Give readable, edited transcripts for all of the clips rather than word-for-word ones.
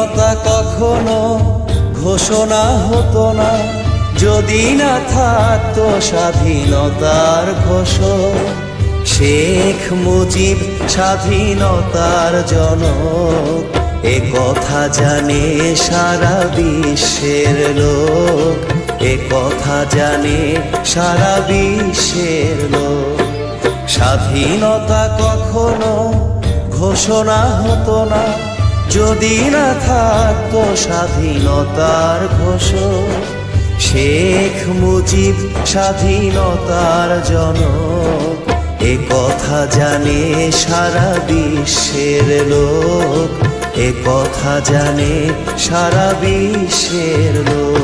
স্বাধীনতা কখনো ঘোষণা হতো না যদি না থাকতো স্বাধীনতার ঘোষক। শেখ মুজিব স্বাধীনতার জনক, এ কথা জানে সারা বিশ্বের লোক, এ কথা জানে সারা বিশ্বের লোক। স্বাধীনতা কখনো ঘোষণা হতো না যদি না থাকতো স্বাধীনতার ঘোষক। শেখ মুজিব স্বাধীনতার জনক, এ কথা জানে সারা বিশ্বের লোক, এ কথা জানে সারা বিশ্বের লোক।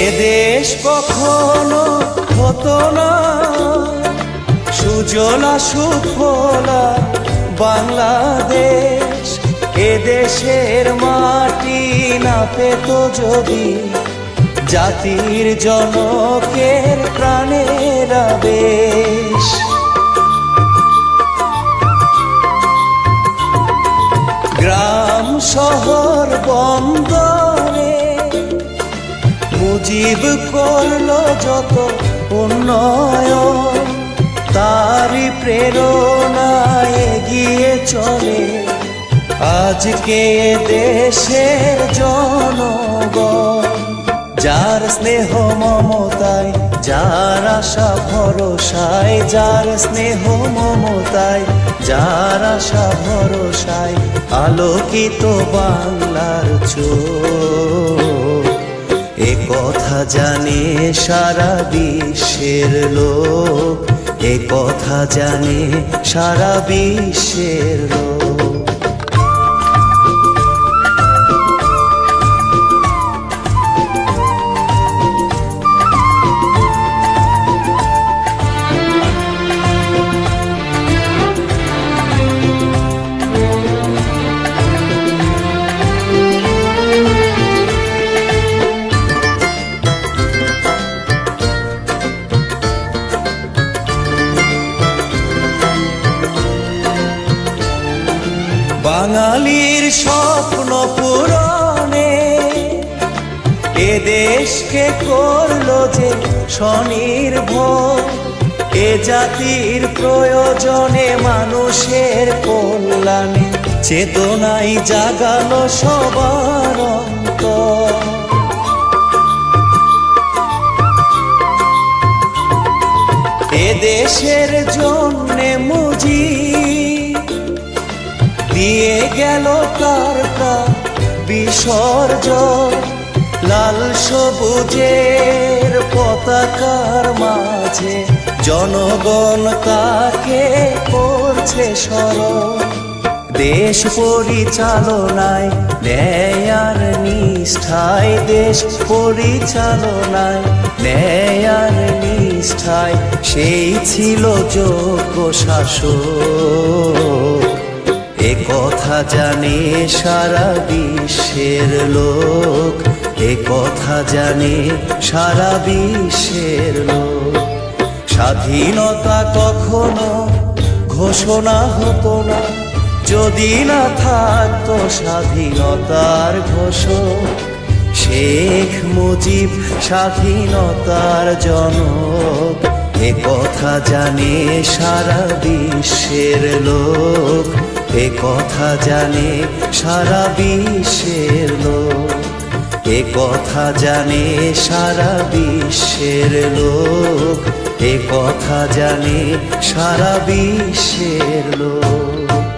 এ দেশ কখনো হতো না সুজলা সুফলা বাংলাদেশ। এ দেশের মাটি না পেত যদি জাতির জনকের প্রাণের আবেশ। গ্রাম শহর বন্দরে মুজিব করলো যত উন্নয়ন, তারই প্রেরণায় এগিয়ে চলে আজকে দেশের জনগণ। যার স্নেহ মমতায়, যার আশা ভরসায়, যার স্নেহ মমতায়, যার আশা ভরসায় আলোকিত বাংলার চোখ। এ কথা জানে সারা বিশ্বের লোক, এ কথা জানে সারা বিশ্বের লোক। বাঙালির স্বপ্ন পূরণে এ দেশকে করলো যে স্বনির্ভর। এ জাতির প্রয়োজনে মানুষের কল্যাণে চেতনাই জাগালো সবার অন্তর। এ দেশের জন্যে মুজিব দিয়ে গেল কার বিসর্জন। লাল সবুজের পতাকার মাঝে জনগণ তাকে করছে স্মরণ। দেশ পরিচালনায় ন্যায় আর নিষ্ঠায়, দেশ পরিচালনায় ন্যায় আর নিষ্ঠায় সেই ছিল যোগ্য শাসক। এ কথা জানে সারা বিশ্বের লোক, এ কথা জানে সারা বিশ্বের লোক। স্বাধীনতা কখনো ঘোষণা হতো না যদি না থাকতো স্বাধীনতার ঘোষক। শেখ মুজিব স্বাধীনতার জনক, এ কথা জানে সারা বিশ্বের লোক, এ কথা জানে সারা বিশ্বের লোক, এ কথা জানে সারা বিশ্বের লোক, এ কথা জানে সারা বিশ্বের লোক।